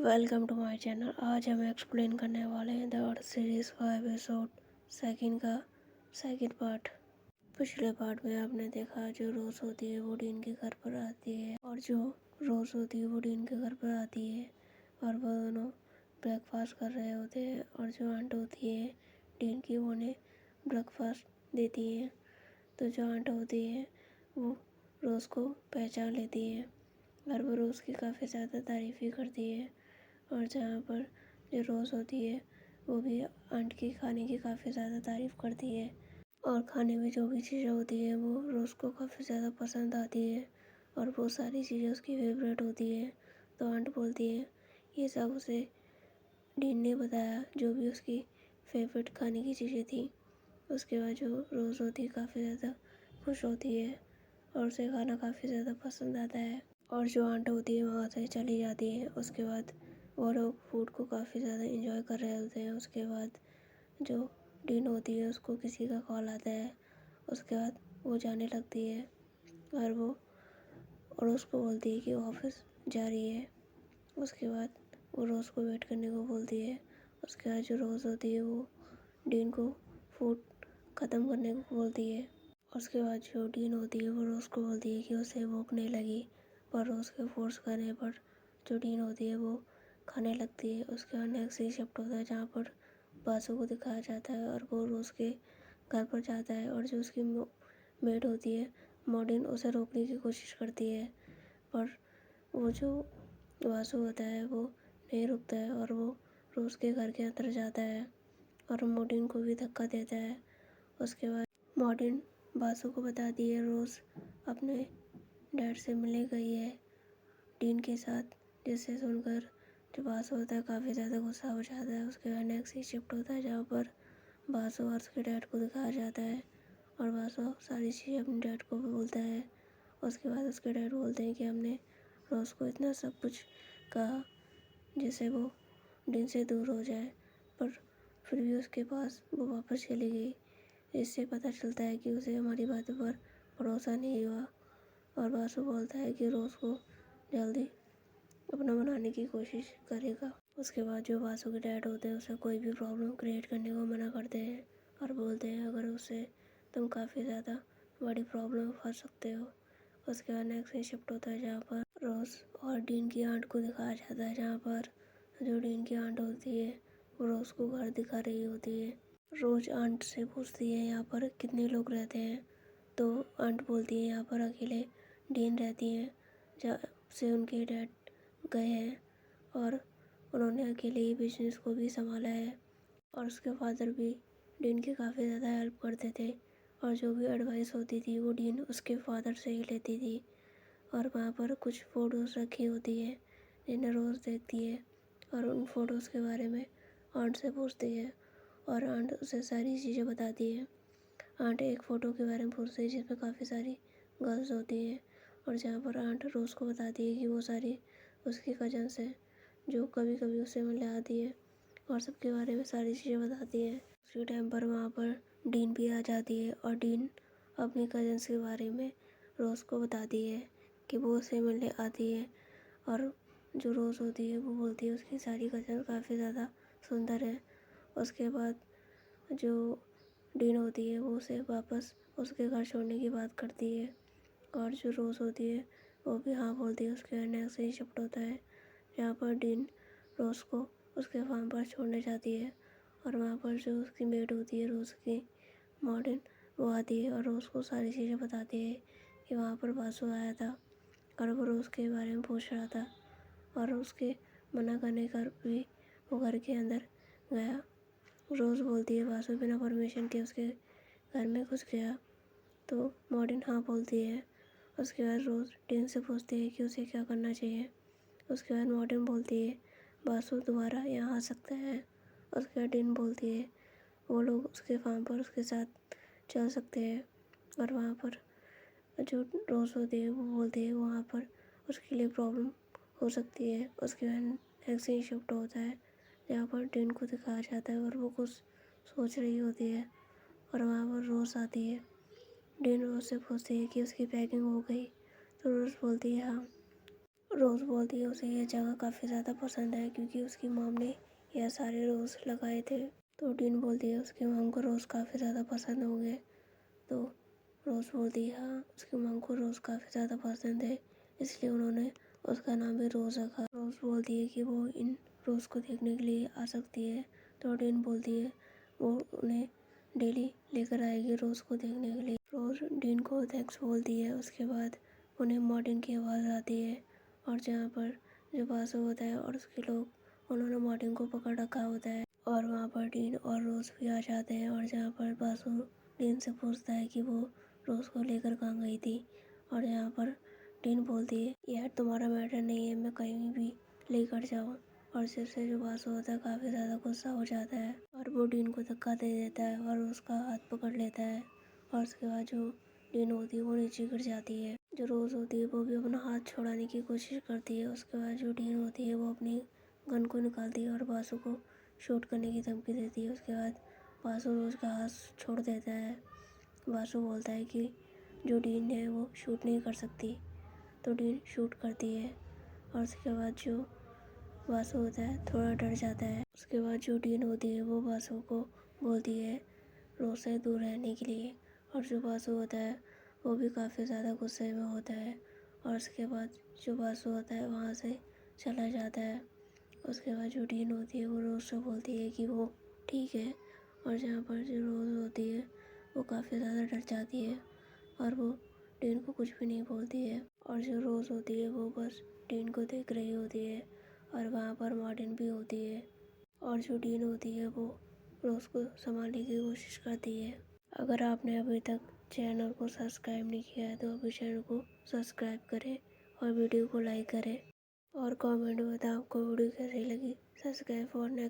Welcome to my channel. आज हम explain करने वाले हैं द अर्थ सीरीज का एपिसोड सेकंड का सेकंड पार्ट। पिछले पार्ट में आपने देखा जो रोज होती है वो डीन के घर पर आती है, और जो रोज होती है वो डीन के घर पर आती है और वो दोनों ब्रेकफास्ट कर रहे होते हैं। और जो आंट होती है डीन की वो उन्हें ब्रेकफास्ट देती है। तो जो आंट होती है वो रोज को पहचान लेती है और वो रोज की काफ़ी ज़्यादा तारीफ़ भी करती है। और जहाँ पर जो रोज़ होती है वो भी आंट की खाने की काफ़ी ज़्यादा तारीफ़ करती है, और खाने में जो भी चीज़ें होती है वो रोज़ को काफ़ी ज़्यादा पसंद आती है और वो सारी चीज़ें उसकी फेवरेट होती है। तो आंट बोलती है ये सब उसे डीन ने बताया, जो भी उसकी फेवरेट खाने की चीज़ें थी। उसके बाद जो रोज़ होती है काफ़ी ज़्यादा खुश होती है और उसे खाना काफ़ी ज़्यादा पसंद आता है, और जो आंट होती है वहाँ से चली जाती है। उसके बाद वो लोग फूड को काफ़ी ज़्यादा इंजॉय कर रहे होते हैं। उसके बाद जो डीन होती है उसको किसी का कॉल आता है। उसके बाद वो जाने लगती है और उसको बोलती है कि वो ऑफिस जा रही है। उसके बाद वो रोज़ को वेट करने को बोलती है। उसके बाद जो रोज़ होती है वो डीन को फूड ख़त्म करने को बोलती है। उसके बाद जो डीन होती है वो रोज़ को बोलती है कि उसे भूख नहीं लगी, पर रोज़ के फोर्स करने पर जो डीन होती है वो खाने लगती है। उसके बाद नेक्स्ट ही शिफ्ट होता है जहाँ पर बासु को दिखाया जाता है और वो रोज़ के घर पर जाता है, और जो उसकी मेड होती है मॉर्टिन उसे रोकने की कोशिश करती है, पर वो जो बासु होता है वो नहीं रुकता है और वो रोज़ के घर के अंदर जाता है और मॉर्टिन को भी धक्का देता है। उसके बाद मॉर्टिन बासु को बताती है रोज़ अपने डैड से मिलने गई है डीन के साथ, जिसे सुनकर जो बासु होता है काफ़ी ज़्यादा गुस्सा हो जाता है। उसके बाद नेक्स्ट ही शिफ्ट होता है जहाँ पर बासु और उसके डैड को दिखाया जाता है और बासु सारी चीज़ें अपने डैड को बोलता है। उसके बाद उसके डैड बोलते हैं कि हमने रोज़ को इतना सब कुछ कहा जिससे वो डीन से दूर हो जाए, पर फिर भी उसके पास वो वापस चली गई। इससे पता चलता है कि उसे हमारी बातों पर भरोसा नहीं हुआ, और बासु बोलता है कि रोज़ को जल्दी अपना बनाने की कोशिश करेगा। उसके बाद जो बासु के डैड होते हैं उसे कोई भी प्रॉब्लम क्रिएट करने को मना करते हैं और बोलते हैं अगर उससे तुम काफ़ी ज़्यादा बड़ी प्रॉब्लम में फंस सकते हो। उसके बाद नेक्स्ट शिफ्ट होता है जहाँ पर रोज़ और डीन की आंट को दिखाया जाता है, जहाँ पर जो डीन की आंट होती है वो रोज़ को घर दिखा रही होती है। रोज़ आंट से पूछती है यहाँ पर कितने लोग रहते हैं, तो आंट बोलती है यहाँ पर अकेले डीन रहती हैं, जहाँ से उनके डैड गए हैं और उन्होंने अकेले ही बिजनेस को भी संभाला है, और उसके फादर भी डीन की काफ़ी ज़्यादा हेल्प करते थे, और जो भी एडवाइस होती थी वो डीन उसके फादर से ही लेती थी। और वहाँ पर कुछ फ़ोटोज़ रखी होती हैं जिन्हें रोज़ देखती है और उन फ़ोटोज़ के बारे में आंट से पूछती है और आंट उसे सारी चीज़ें बताती है। आंट एक फ़ोटो के बारे में पूछती है जिसमें काफ़ी सारी गर्ल्स होती हैं, और जहाँ पर आंट रोज़ को बताती है कि वो सारी उसकी कजन्स हैं जो कभी कभी उससे मिलने आती है और सबके बारे में सारी चीज़ें बताती है। उसी टाइम पर वहाँ पर डीन भी आ जाती है और डीन अपनी कजन्स के बारे में रोज़ को बताती है कि वो उससे मिलने आती है, और जो रोज़ होती है वो बोलती है उसकी सारी कजन काफ़ी ज़्यादा सुंदर है। उसके बाद जो डीन होती है वो उसे वापस उसके घर छोड़ने की बात करती है, और जो रोज़ होती है वो भी हाँ बोलती है। उसके बाद नेक्स्ट ही शिफ्ट होता है जहाँ पर डीन रोज़ को उसके फार्म पर छोड़ने जाती है, और वहाँ पर जो उसकी मेड होती है रोज़ की मॉर्टिन वो आती है और रोज़ को सारी चीज़ें बताती है कि वहाँ पर बासु आया था और वो रोज़ के बारे में पूछ रहा था, और उसके मना करने पर भी वो घर के अंदर गया। रोज़ बोलती है बासु बिना परमिशन के उसके घर में घुस गया, तो मॉर्टिन हाँ बोलती है। उसके बाद रोज़ डीन से पूछती है कि उसे क्या करना चाहिए। उसके बाद मॉर्टिन बोलती है बासु दोबारा यहाँ आ सकता है। उसके बाद डीन बोलती है वो लोग उसके फार्म पर उसके साथ चल सकते हैं, और वहाँ पर जो रोज़ होती है वो बोलती है वहाँ पर उसके लिए प्रॉब्लम हो सकती है। उसके बाद नेक्स्ट ही शिफ्ट होता है जहाँ पर डीन को दिखाया जाता है और वो कुछ सोच रही होती है, और वहाँ पर रोज़ आती है। डीन रोज़ से पूछती है कि उसकी पैकिंग हो गई, तो रोज़ बोलती है हाँ। रोज़ बोलती है उसे यह जगह काफ़ी ज़्यादा पसंद है क्योंकि उसकी मॉम ने यह सारे रोज़ लगाए थे। तो डीन बोलती है उसकी मॉम को रोज़ काफ़ी ज़्यादा पसंद होंगे। तो रोज़ बोलती है हाँ, उसकी मॉम को रोज़ काफ़ी ज़्यादा पसंद है, इसलिए उन्होंने उसका नाम भी रोज़ रखा। रोज़ बोलती है कि वो इन रोज़ को देखने के लिए आ सकती है। तो डीन बोलती है वो उन्हें डेली लेकर आएगी रोज़ को देखने के लिए। रोज़ डीन को थैंक्स बोलती है। उसके बाद उन्हें मार्टिन की आवाज़ आती है और जहाँ पर जो बासु होता है और उसके लोग उन्होंने मार्टिन को पकड़ रखा होता है और वहाँ पर डीन और रोज़ भी आ जाते हैं और जहाँ पर बासु डीन से पूछता है कि वो रोज़ को लेकर कहाँ गई थी और यहाँ पर डीन बोलती है यार तुम्हारा मैटर नहीं है, मैं कहीं भी लेकर जाऊँ। और जिससे जो बासु होता है काफ़ी ज़्यादा गुस्सा हो जाता है और वो डीन को धक्का दे देता है और उसका हाथ पकड़ लेता है और उसके बाद जो डीन होती है वो नीचे गिर जाती है। जो रोज़ होती है वो भी अपना हाथ छुड़ाने की कोशिश करती है। उसके बाद जो डीन होती है वो अपनी गन को निकालती है और बासु को शूट करने की धमकी देती है। उसके बाद बासु रोज़ का हाथ छोड़ देता है। बासु बोलता है कि जो डीन है वो शूट नहीं कर सकती, तो डीन शूट करती है और उसके बाद जो बासु होता है थोड़ा डर जाता है। उसके बाद जो डीन होती है वो बासु को बोलती है रोज़ से दूर रहने के लिए और जो बासु होता है वो भी काफ़ी ज़्यादा गुस्से में होता है और उसके बाद जो बासु होता है वहाँ से चला जाता है। उसके बाद जो डीन होती है वो रोज़ से बोलती है कि वो ठीक है और जहाँ पर जो रोज़ होती है वो काफ़ी ज़्यादा डर जाती है और वो डीन को कुछ भी नहीं बोलती है और जो रोज़ होती है वो बस डीन को देख रही होती है और वहाँ पर मार्टिन भी होती है और जो डीन होती है वो रोज़ को संभालने की कोशिश करती है। अगर आपने अभी तक चैनल को सब्सक्राइब नहीं किया है तो अभी चैनल को सब्सक्राइब करें और वीडियो को लाइक करें और कमेंट में बताएं आपको वीडियो कैसी लगी। Subscribe for next